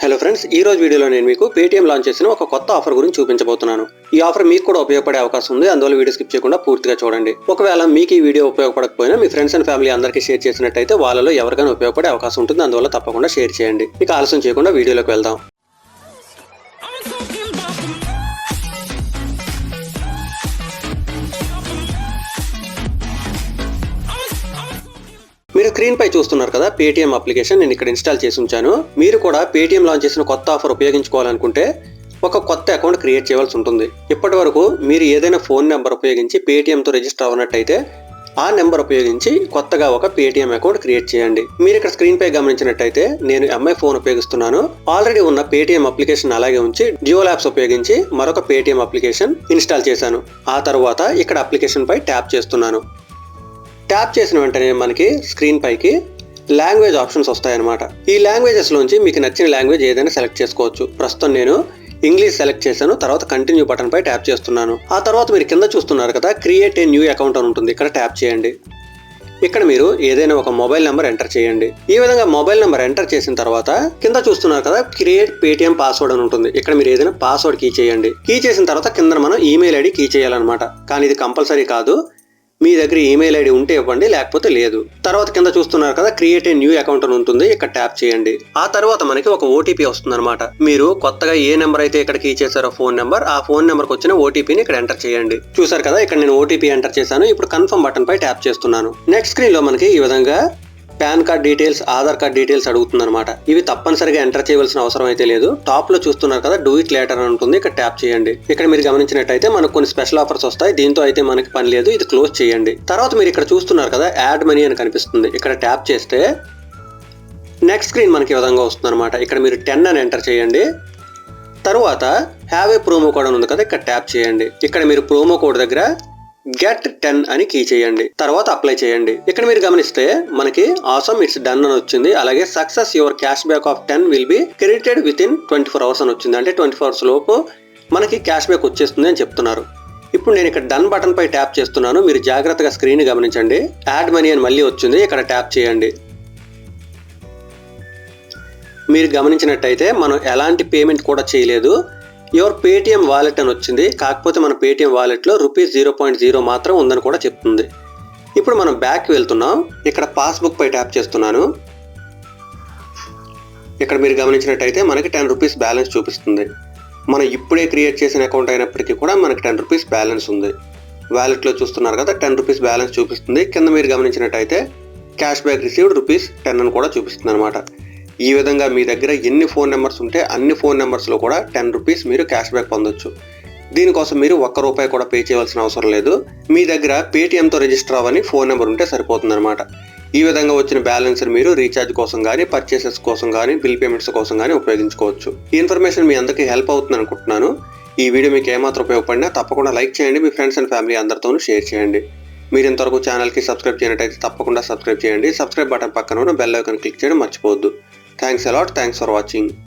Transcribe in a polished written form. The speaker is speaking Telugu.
హలో ఫ్రెండ్స్, ఈ రోజు వీడియోలో నేను మీకు Paytm లాంచ్ చేసిన ఒక కొత్త ఆఫర్ గురించి చూపించబోతున్నాను. ఈ ఆఫర్ మీకు కూడా ఉపయోగపడే అవకాశం ఉంది. అందువల్ల వీడియో స్కిప్ చేయకుండా పూర్తిగా చూడండి. ఒకవేళ మీకు ఈ వీడియో ఉపయోగపడకపోయినా మీ ఫ్రెండ్స్ అండ్ ఫ్యామిలీ అందరికీ షేర్ చేసినట్టయితే వాళ్ళలో ఎవరికైనా ఉపయోగపడే అవకాశం ఉంటుంది. అందువల్ల తప్పకుండా షేర్ చేయండి. ఇక ఆలస్యం చేయకుండా వీడియోలోకి వెళ్దాం. మీరు స్క్రీన్ పై చూస్తున్నారు కదా, Paytm అప్లికేషన్ నేను ఇక్కడ ఇన్స్టాల్ చేసి ఉంచాను. మీరు కూడా Paytm లాంచ్ చేసిన కొత్త ఆఫర్ ఉపయోగించుకోవాలనుకుంటే ఒక కొత్త అకౌంట్ క్రియేట్ చేయవలసి ఉంటుంది. ఇప్పటి వరకు మీరు ఏదైనా ఫోన్ నెంబర్ ఉపయోగించి Paytm తో రిజిస్టర్ అవ్వనట్టయితే ఆ నెంబర్ ఉపయోగించి కొత్తగా ఒక Paytm అకౌంట్ క్రియేట్ చేయండి. మీరు ఇక్కడ స్క్రీన్ పై గమనించినట్టయితే నేను ఎంఐ ఫోన్ ఉపయోగిస్తున్నాను. ఆల్రెడీ ఉన్న Paytm అప్లికేషన్ అలాగే ఉంచి డ్యూయల్ యాప్స్ ఉపయోగించి మరొక Paytm అప్లికేషన్ ఇన్స్టాల్ చేశాను. ఆ తర్వాత ఇక్కడ అప్లికేషన్ పై ట్యాప్ చేస్తున్నాను. ట్యాప్ చేసిన వెంటనే మనకి స్క్రీన్ పైకి లాంగ్వేజ్ ఆప్షన్స్ వస్తాయన్నమాట. ఈ లాంగ్వేజెస్ లోంచి మీకు నచ్చిన లాంగ్వేజ్ ఏదైనా సెలెక్ట్ చేసుకోవచ్చు. ప్రస్తుతం నేను ఇంగ్లీష్ సెలెక్ట్ చేశాను. తర్వాత కంటిన్యూ బటన్ పై ట్యాప్ చేస్తున్నాను. ఆ తర్వాత మీరు కింద చూస్తున్నారు కదా, క్రియేట్ ఏ న్యూ అకౌంట్ అని ఉంటుంది. ఇక్కడ ట్యాప్ చేయండి. ఇక్కడ మీరు ఏదైనా ఒక మొబైల్ నెంబర్ ఎంటర్ చేయండి. ఈ విధంగా మొబైల్ నెంబర్ ఎంటర్ చేసిన తర్వాత కింద చూస్తున్నారు కదా, క్రియేట్ Paytm పాస్వర్డ్ అని ఉంటుంది. ఇక్కడ మీరు ఏదైనా పాస్వర్డ్ కీ చేయండి. కీ చేసిన తర్వాత కింద మనం ఈమెయిల్ ఐడి కీ చేయాలన్నమాట. కానీ ఇది కంపల్సరీ కాదు. మీ దగ్గర ఈమెయిల్ ఐడి ఉంటే ఇవ్వండి, లేకపోతే లేదు. తర్వాత కింద చూస్తున్నారు కదా, క్రియేట్ ఏ న్యూ అకౌంట్ అని ఉంటుంది. ఇక్కడ ట్యాప్ చేయండి. ఆ తర్వాత మనకి ఒక ఓటీపీ వస్తుంది అనమాట. మీరు కొత్తగా ఏ నెంబర్ అయితే ఇక్కడ కీ చేశారో ఫోన్ నెంబర్, ఆ ఫోన్ నెంబర్కి వచ్చిన ఓటీపీని ఇక్కడ ఎంటర్ చేయండి. చూసారు కదా, ఇక్కడ నేను ఓటీపీ ఎంటర్ చేశాను. ఇప్పుడు కన్ఫర్మ్ బటన్ పై ట్యాప్ చేస్తున్నాను. నెక్స్ట్ స్క్రీన్ లో మనకి ఈ విధంగా pan card details, Aadhaar card details అడుగుతుంది అనమాట. ఇవి తప్పనిసరిగా ఎంటర్ చేయవలసిన అవసరం అయితే లేదు. టాప్ లో చూస్తున్నారు కదా, డూ ఇట్ లేటర్ అని ఉంటుంది. ఇక్కడ ట్యాప్ చేయండి. ఇక్కడ మీరు గమనించినట్టయితే మనకు కొన్ని స్పెషల్ ఆఫర్స్ వస్తాయి. దీంతో అయితే మనకి పని లేదు. ఇది క్లోజ్ చేయండి. తర్వాత మీరు ఇక్కడ చూస్తున్నారు కదా, యాడ్ మనీ అని కనిపిస్తుంది. ఇక్కడ ట్యాప్ చేస్తే నెక్స్ట్ స్క్రీన్ మనకి ఈ విధంగా వస్తుంది అనమాట. ఇక్కడ మీరు 10 అని ఎంటర్ చేయండి. తర్వాత హ్యావ్ ఏ ప్రోమో కోడ్ అని ఉంది కదా, ఇక్కడ ట్యాప్ చేయండి. ఇక్కడ మీరు ప్రోమో కోడ్ దగ్గర గెట్ 10 అని కీ చేయండి. తర్వాత అప్లై చేయండి. ఇక్కడ మీరు గమనిస్తే మనకి ఆసమ్ ఇట్స్ డన్ అని వచ్చింది. అలాగే success your cash back of 10 will be credited with in 24 hours అని వచ్చింది. అంటే 24 అవర్స్ లోపు మనకి క్యాష్ బ్యాక్ వచ్చేస్తుంది అని చెప్తున్నారు. ఇప్పుడు నేను ఇక్కడ డన్ బటన్ పై ట్యాప్ చేస్తున్నాను. మీరు జాగ్రత్తగా స్క్రీన్ గమనించండి. యాడ్ మనీ అని మళ్ళీ వచ్చింది. ఇక్కడ ట్యాప్ చేయండి. మీరు గమనించినట్టయితే మనం ఎలాంటి పేమెంట్ కూడా చేయలేదు. యువర్ Paytm వాలెట్ అని వచ్చింది. కాకపోతే మన Paytm వాలెట్లో ₹0.0 మాత్రం ఉందని కూడా చెప్తుంది. ఇప్పుడు మనం బ్యాక్ వెళ్తున్నాం. ఇక్కడ పాస్బుక్ పై ట్యాప్ చేస్తున్నాను. ఇక్కడ మీరు గమనించినట్టయితే మనకి ₹10 బ్యాలెన్స్ చూపిస్తుంది. మనం ఇప్పుడే క్రియేట్ చేసిన అకౌంట్ అయినప్పటికీ కూడా మనకి ₹10 బ్యాలెన్స్ ఉంది. వాలెట్లో చూస్తున్నారు కదా, ₹10 బ్యాలెన్స్ చూపిస్తుంది. కింద మీరు గమనించినట్టయితే క్యాష్ బ్యాక్ రిసీవ్డ్ ₹10 అని కూడా చూపిస్తుంది అనమాట. ఈ విధంగా మీ దగ్గర ఎన్ని ఫోన్ నెంబర్స్ ఉంటే అన్ని ఫోన్ నెంబర్స్లో కూడా ₹10 మీరు క్యాష్ బ్యాక్ పొందొచ్చు. దీనికోసం మీరు ₹1 కూడా పే చేయవలసిన అవసరం లేదు. మీ దగ్గర Paytmతో రిజిస్టర్ అవ్వని ఫోన్ నెంబర్ ఉంటే సరిపోతుంది అనమాట. ఈ విధంగా వచ్చిన బ్యాలెన్స్ మీరు రీఛార్జ్ కోసం కానీ, పర్చేసెస్ కోసం కానీ, బిల్ పేమెంట్స్ కోసం కానీ ఉపయోగించుకోవచ్చు. ఈ ఇన్ఫర్మేషన్ మీ అందరికీ హెల్ప్ అవుతుంది అనుకుంటున్నాను. ఈ వీడియో మీకు ఏమాత్రం ఉపయోగపడినా తప్పకుండా లైక్ చేయండి. మీ ఫ్రెండ్స్ అండ్ ఫ్యామిలీ అందరితోనూ షేర్ చేయండి. మీరు ఇంతవరకు ఛానల్కి సబ్స్క్రైబ్ చేయనట్టయితే తప్పకుండా సబ్స్క్రైబ్ చేయండి. సబ్స్క్రైబ్ బటన్ పక్కన ఉన్న బెల్ ఐకాన్ క్లిక్ చేయడం మర్చిపోవద్దు. Thanks a lot. Thanks for watching.